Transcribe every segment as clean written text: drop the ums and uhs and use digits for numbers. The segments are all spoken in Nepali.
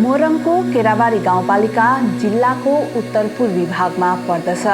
मोरङको केराबारी गाउँपालिका जिल्लाको उत्तरपूर्वी भागमा पर्दछ।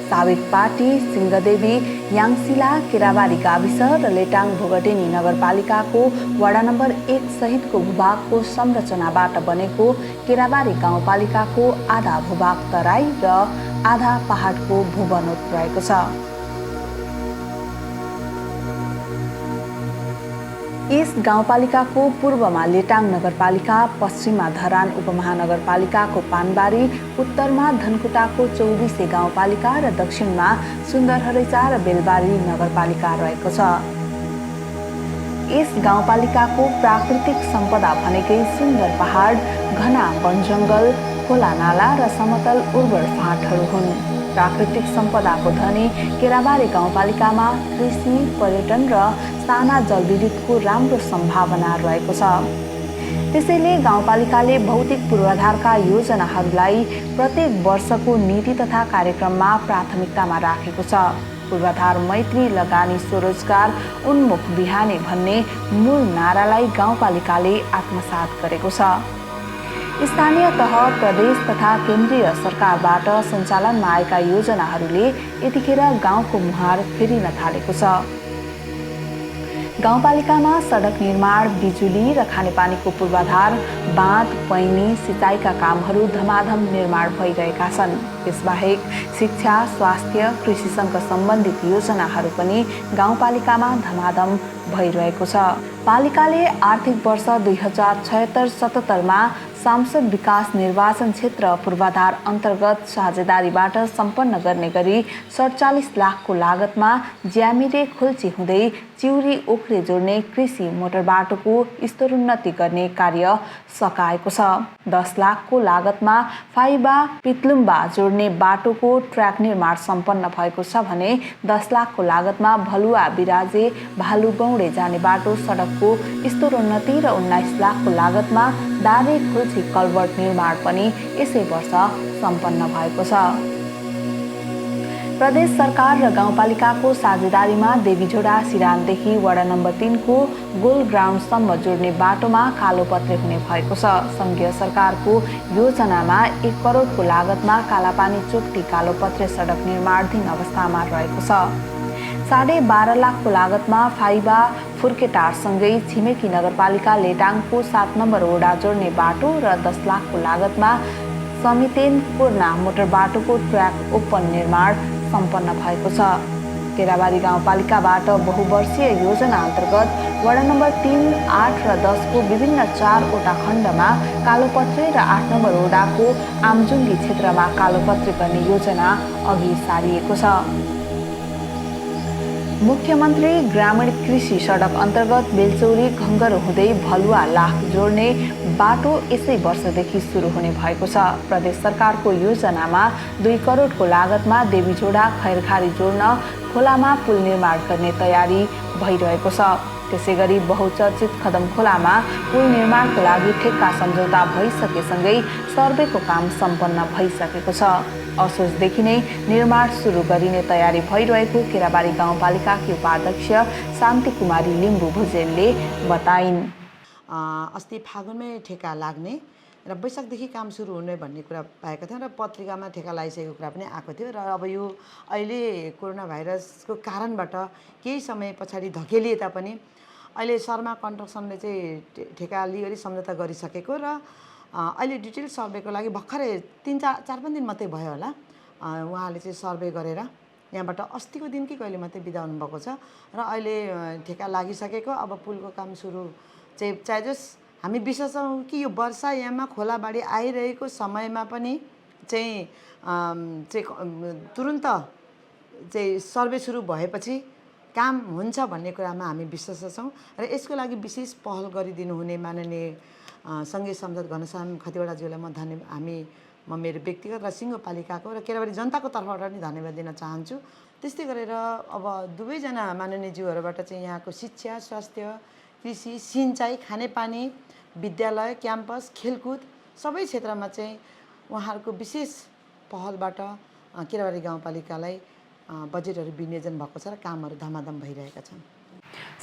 साबिक पाटी, सिंहदेवी, याङसिला, केराबारी गाविस र लेटाङ भोगटेनी नगरपालिकाको वडा नम्बर 1 सहितको भूभागको संरचनाबाट बनेको केराबारी गाउँपालिकाको आधा भूभाग तराई र आधा पहाडको भूबनोट रहेको छ। यस गाउँपालिकाको पूर्वमा लेटाङ नगरपालिका, पश्चिममा धरान उपमहानगरपालिकाको पानबारी, उत्तरमा धनकुटाको 24 गाउँपालिका र दक्षिणमा सुन्दरहरैचा र बेलबारी नगरपालिका रहेको छ। यस गाउँपालिकाको प्राकृतिक सम्पदा भनेकै सुन्दर पहाड, घना वनजङ्गल, खोला नाला र समतल उर्वर फाँटहरू हुन्। प्राकृतिक सम्पदाको धनी केराबारी गाउँपालिकामा कृषि, पर्यटन र साना जलविद्युतको राम्रो सम्भावना रहेको छ। त्यसैले गाउँपालिकाले भौतिक पूर्वाधारका योजनाहरूलाई प्रत्येक वर्षको नीति तथा कार्यक्रममा प्राथमिकतामा राखेको छ। पूर्वाधार मैत्री, लगानी स्वरोजगार, उन्मुख बिहानी भन्ने मूल नारालाई गाउँपालिकाले आत्मसात गरेको छ। स्थानीय तह, प्रदेश तथा केन्द्रीय सरकारबाट सञ्चालनमा आएका योजनाहरूले यतिखेर गाउँको मुहार फेरिन थालेको छ। गाउँपालिकामा सडक निर्माण, बिजुली र खानेपानीको पूर्वाधार, बाँध, पैनी, सिँचाइका कामहरू धमाधम निर्माण भइरहेका छन्। यसबाहेक शिक्षा, स्वास्थ्य, कृषिसँग सम्बन्धित योजनाहरू पनि गाउँपालिकामा धमाधम भइरहेको छ। पालिकाले आर्थिक वर्ष 2076-77मा सांसद विकास निर्वाचन क्षेत्र पूर्वाधार अन्तर्गत साझेदारीबाट सम्पन्न गर्ने गरी 47 लाखको लागतमा ज्यामिरे खुल्ची हुँदै चिउरी ओख्रे जोड्ने कृषि मोटर बाटोको स्तरोन्नति गर्ने कार्य सकाएको छ। 10 लाखको लागतमा फाइबा पितलुम्बा जोड्ने बाटोको ट्र्याक निर्माण सम्पन्न भएको छ भने 10 लाखको लागतमा भलुवा बिराजे भालुगौडे जाने बाटो सडकको स्तरोन्नति र 19 लाखको लागतमा दारे खुल्ची कल्भर्ट निर्माण पनि यसै वर्ष सम्पन्न भएको छ। प्रदेश सरकार र गाउँपालिकाको साझेदारीमा देवीझोडा सिरानदेखि वडा नम्बर 3 को गोल ग्राउन्डसम्म जोड्ने बाटोमा कालोपत्रे हुने भएको छ। संघीय सरकारको योजनामा 1 करोडको लागतमा कालापानी चोकटी कालोपत्रे सडक निर्माणाधीन अवस्थामा रहेको छ। 12.5 लाखको लागतमा फाइबा फुर्केटारसँगै छिमेकी नगरपालिका लेटाङको 7 नम्बर वडा जोड्ने बाटो र 10 लाखको लागतमा समितेन पूर्णा मोटर बाटोको ट्र्याक ओपन निर्माण सम्पन्न भएको छ। केराबारी गाउँपालिकाबाट बहुवर्षीय योजना अन्तर्गत वडा नम्बर 3, 8 र 10 को विभिन्न 4 वटा खण्डमा कालोपत्रे र 8 नम्बर वडाको आमजुङ्गी क्षेत्रमा कालोपत्रे गर्ने योजना अघि सारिएको छ। मुख्यमन्त्री ग्रामीण कृषि सडक अन्तर्गत बेलचौरी घङ्गरो हुँदै भलुवा लाख जोड्ने बाटो यसै वर्षदेखि सुरु हुने भएको छ। प्रदेश सरकारको योजनामा 2 करोडको लागतमा देवीझोडा खैरखारी जोड्न खोलामा पुल निर्माण गर्ने तयारी भइरहेको छ। त्यसैगरी बहुचर्चित खदम खोलामा पुल निर्माणको लागि ठेक्का सम्झौता भइसकेसँगै सर्वेको काम सम्पन्न भइसकेको छ। असोजदेखि नै निर्माण सुरु गरिने तयारी भइरहेको केराबारी गाउँपालिकाकी उपाध्यक्ष शान्ति कुमारी लिम्बू भुजेलले बताइन्। अस्ति फागुनमै ठेक्का लाग्ने र वैशाखदेखि काम सुरु हुने भन्ने कुरा पाएका थियौँ र पत्रिकामा ठेक्का लगाइसकेको कुरा पनि आएको थियो र अब यो अहिले कोरोना भाइरसको कारणबाट केही समय पछाडि धकेलिए तापनि अहिले शर्मा कन्स्ट्रक्सनले चाहिँ ठेक्का लिइवरी सम्झौता गरिसकेको र अहिले डिटेल सर्वेको लागि भर्खरै 4-5 दिन मात्रै भयो होला उहाँले चाहिँ सर्वे गरेर यहाँबाट अस्तिको दिन कि कहिले मात्रै बिदा हुनुभएको छ र अहिले ठेक्का लागिसकेको। अब पुलको काम सुरु चाहिँ चाहेजोस् हामी विश्वास छौँ कि यो वर्षायाममा खोलाबाढी आइरहेको समयमा पनि चाहिँ तुरुन्त चाहिँ सर्वे सुरु भएपछि काम हुन्छ भन्ने कुरामा हामी विश्वास छौँ र यसको लागि विशेष पहल गरिदिनु हुने माननीय सङ्घीय संसद घनश्याम खतिवडाज्यूलाई म मेरो व्यक्तिगत र सिंहपालिकाको र केराबारी जनताको तर्फबाट पनि धन्यवाद दिन चाहन्छु। त्यस्तै गरेर अब दुवैजना माननीय ज्यूहरूबाट चाहिँ यहाँको शिक्षा, स्वास्थ्य, कृषि, सिँचाइ, खानेपानी, विद्यालय, क्याम्पस, खेलकुद सबै क्षेत्रमा चाहिँ उहाँहरूको विशेष पहलबाट केराबारी गाउँपालिकालाई बजेटहरू विनियोजन भएको छ र कामहरू धमाधम भइरहेका छन्।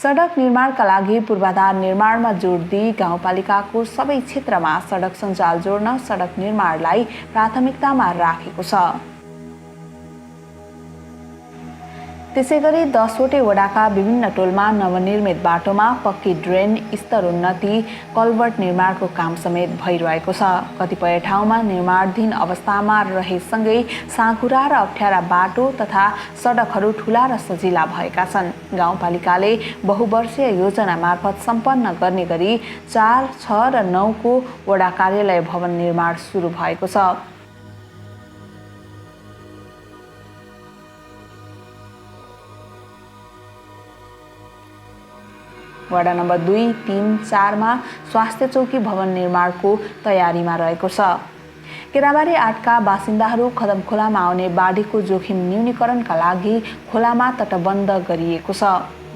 सडक निर्माणका लागि पूर्वाधार निर्माणमा जोड दिई गाउँपालिकाको सबै क्षेत्रमा सडक सञ्जाल जोड्न सडक निर्माणलाई प्राथमिकतामा राखेको छ। त्यसैगरी 10वटै वडाका विभिन्न टोलमा नवनिर्मित बाटोमा पक्की ड्रेन, स्तरोन्नति, कल्भर्ट निर्माणको काम समेत भइरहेको छ। कतिपय ठाउँमा निर्माणाधीन अवस्थामा रहेसँगै साँघुरा र अप्ठ्यारा बाटो तथा सडकहरू ठूला र सजिला भएका छन्। गाउँपालिकाले बहुवर्षीय योजना मार्फत सम्पन्न गर्ने गरी 4, 6 र 9 को वडा कार्यालय भवन निर्माण सुरु भएको छ। वडा नम्बर 2, 3, 4 मा स्वास्थ्य चौकी भवन निर्माणको तयारीमा रहेको छ। केराबारी 8 का बासिन्दाहरू खदम खोलामा आउने बाढीको जोखिम न्यूनीकरणका लागि खोलामा तटबन्ध गरिएको छ।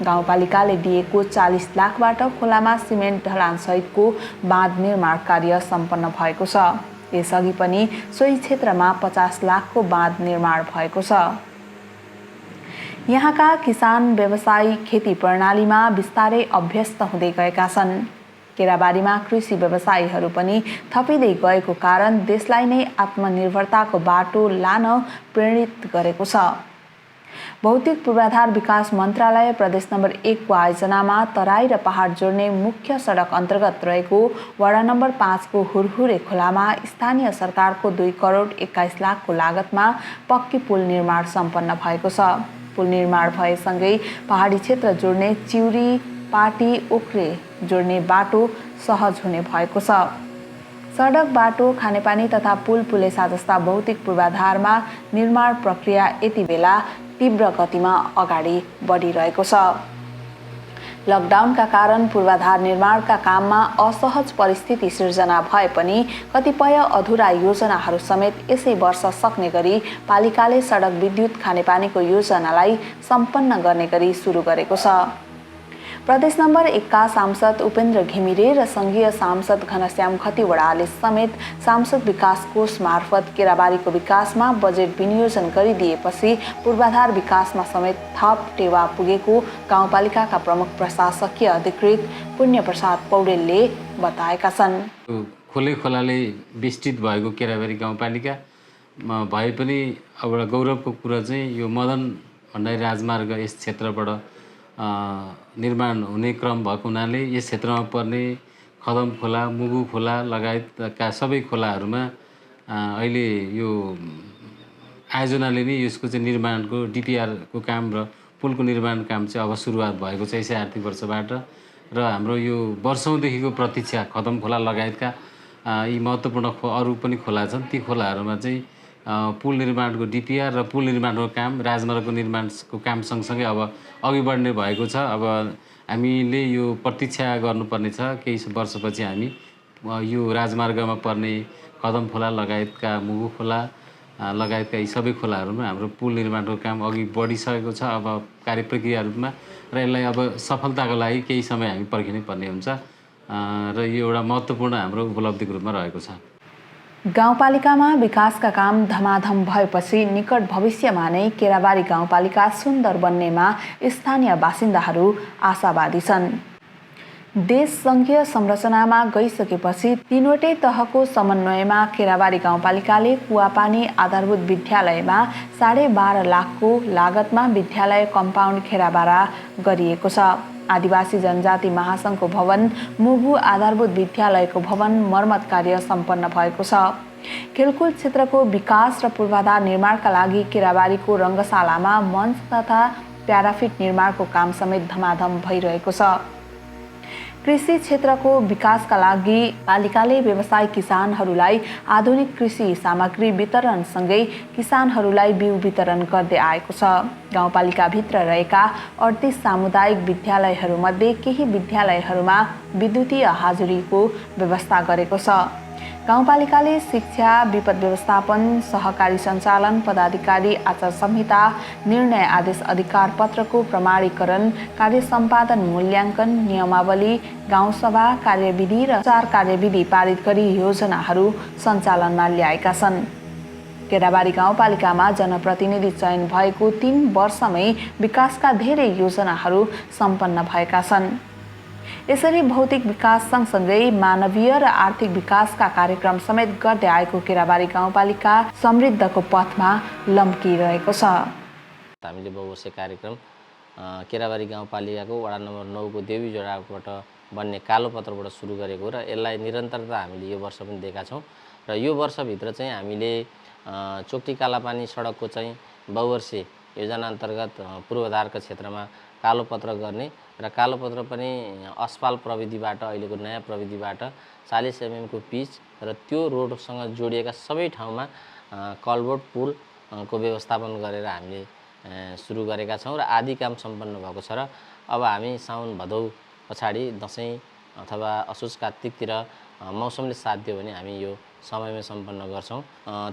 गाउँपालिकाले दिएको 40 लाखबाट खोलामा सिमेन्ट ढलान सहितको बाँध निर्माण कार्य सम्पन्न भएको छ। यसअघि पनि सोही क्षेत्रमा 50 लाखको बाँध निर्माण भएको छ। यहाँका किसान व्यवसायी खेती प्रणालीमा बिस्तारै अभ्यस्त हुँदै गएका छन्। केराबारीमा कृषि व्यवसायीहरू पनि थपिँदै गएको कारण देशलाई नै आत्मनिर्भरताको बाटो लान प्रेरित गरेको छ। भौतिक पूर्वाधार विकास मन्त्रालय प्रदेश नम्बर 1 को आयोजनामा तराई र पहाड जोड्ने मुख्य सडक अन्तर्गत रहेको वडा नम्बर 5 को हुरहुरे खोलामा स्थानीय सरकारको 2 करोड 21 लाखको लागतमा पक्की पुल निर्माण सम्पन्न भएको छ। पुल निर्माण भएसँगै पहाडी क्षेत्र जोड्ने चिउरी, पाटी, ओख्रे जोड्ने बाटो सहज हुने भएको छ। सडक, बाटो, खानेपानी तथा पुल पुलेसा जस्ता भौतिक पूर्वाधारमा निर्माण प्रक्रिया यति बेला तीव्र गतिमा अगाडि बढिरहेको छ। लकडाउनका कारण पूर्वाधार निर्माणका काममा असहज परिस्थिति सिर्जना भए पनि कतिपय अधुरा योजनाहरू समेत यसै वर्ष सक्ने गरी पालिकाले सडक, विद्युत, खानेपानीको योजनालाई सम्पन्न गर्ने गरी सुरु गरेको छ। प्रदेश नम्बर 1 का सांसद उपेन्द्र घिमिरे र संघीय सांसद घनश्याम खतिवडाले समेत सांसद विकास कोष मार्फत केराबारीको विकासमा बजेट विनियोजन गरिदिएपछि पूर्वाधार विकासमा समेत थप टेवा पुगेको गाउँपालिकाका प्रमुख प्रशासकीय अधिकृत पुण्यप्रसाद पौडेलले बताएका छन्। खोले खोलाले विस्तृत भएको केराबारी गाउँपालिका भए पनि अब एउटा गौरवको कुरा चाहिँ यो मदन भण्डारी राजमार्ग यस क्षेत्रबाट निर्माण हुने क्रम भएको हुनाले यस क्षेत्रमा पर्ने खदम खोला, मुगु खोला लगायतका सबै खोलाहरूमा अहिले यो आयोजनाले नै यसको चाहिँ निर्माणको डिपिआरको काम र पुलको निर्माण काम चाहिँ अब सुरुवात भएको छ यसै आर्थिक वर्षबाट। र हाम्रो यो वर्षौँदेखिको प्रतीक्षा खदम खोला लगायतका यी महत्त्वपूर्ण अरू पनि खोला छन्, ती खोलाहरूमा चाहिँ पुल निर्माणको डिपिआर र पुल निर्माणको काम, राजमार्गको निर्माणको काम सँगसँगै अब अघि बढ्ने भएको छ। अब हामीले यो प्रतीक्षा गर्नुपर्ने छ, केही वर्षपछि हामी यो राजमार्गमा पर्ने खदम खोला लगायतका, मुगु खोला लगायतका यी सबै खोलाहरूमा हाम्रो पुल निर्माणको काम अघि बढिसकेको छ अब कार्य प्रक्रिया रूपमा। र यसलाई अब सफलताको लागि केही समय हामी पर्खिनै पर्ने हुन्छ र यो एउटा महत्त्वपूर्ण हाम्रो उपलब्धिको रूपमा रहेको छ। गाउँपालिकामा विकासका काम धमाधम भएपछि निकट भविष्यमा नै केराबारी गाउँपालिका सुन्दर बन्नेमा स्थानीय बासिन्दाहरू आशावादी छन्। देश सङ्घीय संरचनामा गइसकेपछि 3वटै तहको समन्वयमा केराबारी गाउँपालिकाले कुवापानी आधारभूत विद्यालयमा 12.5 लाखको लागतमा विद्यालय कम्पाउन्ड खेराबारा गरिएको छ। आदिवासी जनजाति महासङ्घको भवन, मुगु आधारभूत विद्यालयको भवन मर्मत कार्य सम्पन्न भएको छ। खेलकुद क्षेत्रको विकास र पूर्वाधार निर्माणका लागि केराबारीको रङ्गशालामा मञ्च तथा प्याराफिट निर्माणको काम समेत धमाधम भइरहेको छ। कृषि क्षेत्रको विकासका लागि पालिकाले व्यवसाय किसानहरूलाई आधुनिक कृषि सामग्री वितरणसँगै किसानहरूलाई बिउ वितरण गर्दै आएको छ। गाउँपालिकाभित्र रहेका 38 सामुदायिक विद्यालयहरूमध्ये केही विद्यालयहरूमा विद्युतीय हाजुरीको व्यवस्था गरेको छ। गाउँपालिकाले शिक्षा, विपद व्यवस्थापन, सहकारी सञ्चालन पदाधिकारी आचार संहिता, निर्णय आदेश अधिकार पत्रको प्रमाणीकरण, कार्य सम्पादन मूल्याङ्कन, नियमावली, गाउँसभा कार्यविधि र 4 कार्यविधि पारित गरी योजनाहरू सञ्चालनमा ल्याएका छन्। केराबारी गाउँपालिकामा जनप्रतिनिधि चयन भएको 3 वर्षमै विकासका धेरै योजनाहरू सम्पन्न भएका छन्। यसरी भौतिक विकास सँगसँगै मानवीय र आर्थिक विकासका कार्यक्रम समेत गर्दै आएको केराबारी गाउँपालिका समृद्धको पथमा लम्किरहेको छ। हामीले बहुवर्षीय कार्यक्रम केराबारी गाउँपालिकाको वडा नम्बर 9 को देवी जोडाबाट बन्ने कालोपत्रबाट सुरु गरेको र यसलाई निरन्तरता हामीले यो वर्ष पनि दिएका छौँ र यो वर्षभित्र चाहिँ हामीले चोकटी कालापानी सडकको चाहिँ बहुवर्षीय योजना अन्तर्गत पूर्वाधारका क्षेत्रमा कालोपत्र गर्ने र कालोपत्र पनि अस्फाल प्रविधिबाट अहिलेको नयाँ प्रविधिबाट 40 mm को पिच र त्यो रोडसँग जोडिएका सबै ठाउँमा कल्भर्ट पुलको व्यवस्थापन गरेर हामीले सुरु गरेका छौँ र आदि काम सम्पन्न भएको छ र अब हामी साउन भदौ पछाडि दसैँ अथवा असोज कार्तिकतिर मौसमले साथ दियो भने हामी यो समयमै सम्पन्न गर्छौँ।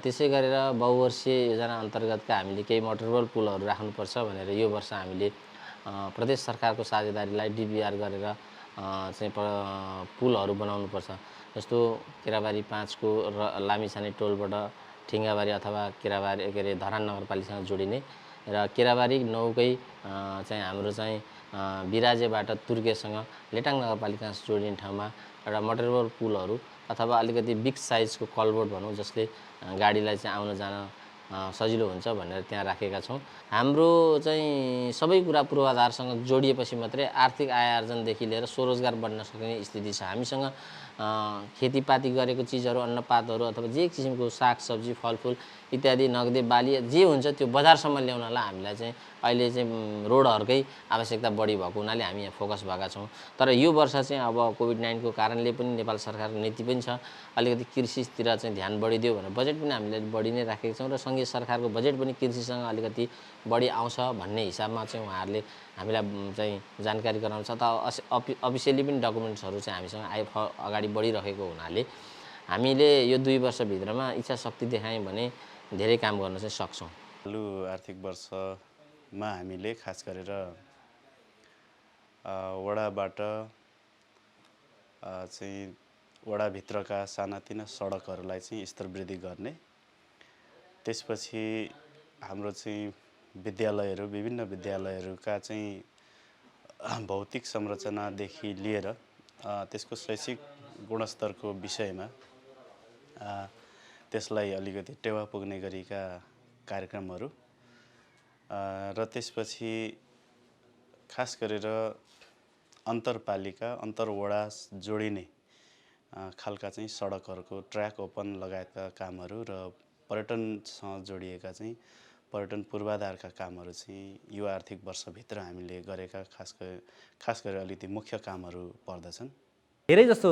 त्यसै गरेर बहुवर्षीय योजना अन्तर्गतका हामीले केही मोटरबल पुलहरू राख्नुपर्छ भनेर यो वर्ष हामीले प्रदेश सरकारको साझेदारीलाई डिबिआर गरेर चाहिँ पुलहरू बनाउनुपर्छ। जस्तो केराबारी 5 को लामिछाने टोलबाट ठिङ्गाबारी अथवा केराबारी के अरे धरान नगरपालिकासँग जोडिने र केराबारी 9 कै चाहिँ हाम्रो चाहिँ बिराजेबाट तुर्केसँग लेटाङ नगरपालिकासँग जोडिने ठाउँमा एउटा मोटरबल पुलहरू अथवा अलिकति बिग साइजको कल्भर्ट भनौँ जसले गाडीलाई चाहिँ आउन जान सजिलो हुन्छ भनेर त्यहाँ राखेका छौँ। हाम्रो चाहिँ सबै कुरा पूर्वाधारसँग जोडिएपछि मात्रै आर्थिक आय आर्जनदेखि लिएर स्वरोजगार बन्न सक्ने स्थिति छ। हामीसँग खेतीपाती गरेको चिजहरू अन्नपातहरू अथवा जे किसिमको सागसब्जी फलफुल इत्यादि नगदे बाली जे हुन्छ त्यो बजारसम्म ल्याउनलाई हामीलाई चाहिँ अहिले चाहिँ रोडहरूकै आवश्यकता बढी भएको हुनाले हामी यहाँ फोकस भएका छौँ। तर यो वर्ष चाहिँ अब कोभिड-19 को कारणले पनि नेपाल सरकारको नीति पनि छ अलिकति कृषितिर चाहिँ ध्यान बढिदियो भनेर बजेट पनि हामीले बढी नै राखेका छौँ र सङ्घीय सरकारको बजेट पनि कृषिसँग अलिकति बढी आउँछ भन्ने हिसाबमा चाहिँ उहाँहरूले हामीलाई चाहिँ जानकारी गराउँछ। त अफिसियली पनि डकुमेन्ट्सहरू चाहिँ हामीसँग अगाडि बढिरहेको हुनाले हामीले यो 2 वर्षभित्रमा इच्छा शक्ति देखायौँ भने धेरै काम गर्न चाहिँ सक्छौँ। चालु आर्थिक वर्षमा हामीले खास गरेर वडाबाट चाहिँ वडाभित्रका सानातिना सडकहरूलाई चाहिँ स्तरवृद्धि गर्ने, त्यसपछि हाम्रो चाहिँ विद्यालयहरू विभिन्न विद्यालयहरूका चाहिँ भौतिक संरचनादेखि लिएर त्यसको शैक्षिक गुणस्तरको विषयमा त्यसलाई अलिकति टेवा पुग्ने गरीका कार्यक्रमहरू र त्यसपछि खास गरेर अन्तरपालिका अन्तरवडा जोडिने खालका चाहिँ सडकहरूको ट्र्याक ओपन लगायतका कामहरू र पर्यटनसँग जोडिएका चाहिँ पर्यटन पूर्वाधारका कामहरू चाहिँ यो आर्थिक वर्षभित्र हामीले गरेका खास गरेर अलिकति मुख्य कामहरू पर्दछन्। धेरै जस्तो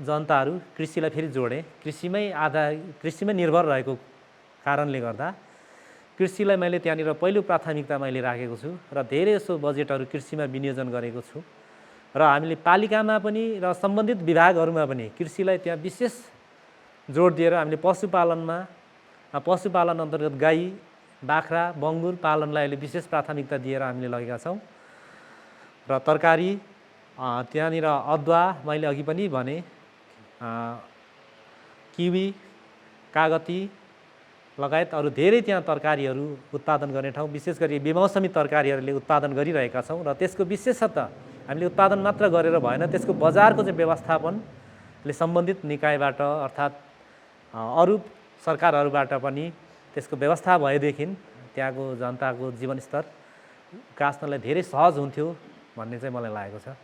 जनताहरू कृषिलाई फेरि जोडे, कृषिमै निर्भर रहेको कारणले गर्दा कृषिलाई मैले त्यहाँनिर पहिलो प्राथमिकता मैले राखेको छु र धेरै जस्तो बजेटहरू कृषिमा विनियोजन गरेको छु र हामीले पालिकामा पनि र सम्बन्धित विभागहरूमा पनि कृषिलाई त्यहाँ विशेष जोड दिएर हामीले पशुपालन अन्तर्गत गाई बाख्रा बङ्गुर पालनलाई अहिले विशेष प्राथमिकता दिएर हामीले लगेका छौँ र तरकारी त्यहाँनिर अदुवा मैले अघि पनि भने किवी कागती लगायत अरू धेरै त्यहाँ तरकारीहरू उत्पादन गर्ने ठाउँ विशेष गरी बेमौसमी तरकारीहरूले उत्पादन गरिरहेका छौँ र त्यसको विशेषतः हामीले उत्पादन मात्र गरेर भएन त्यसको बजारको चाहिँ व्यवस्थापनले सम्बन्धित निकायबाट अर्थात् अरू सरकारहरूबाट पनि त्यसको व्यवस्था भएदेखि त्यहाँको जनताको जीवनस्तर गाँच्नलाई धेरै सहज हुन्थ्यो भन्ने चाहिँ मलाई लागेको छ।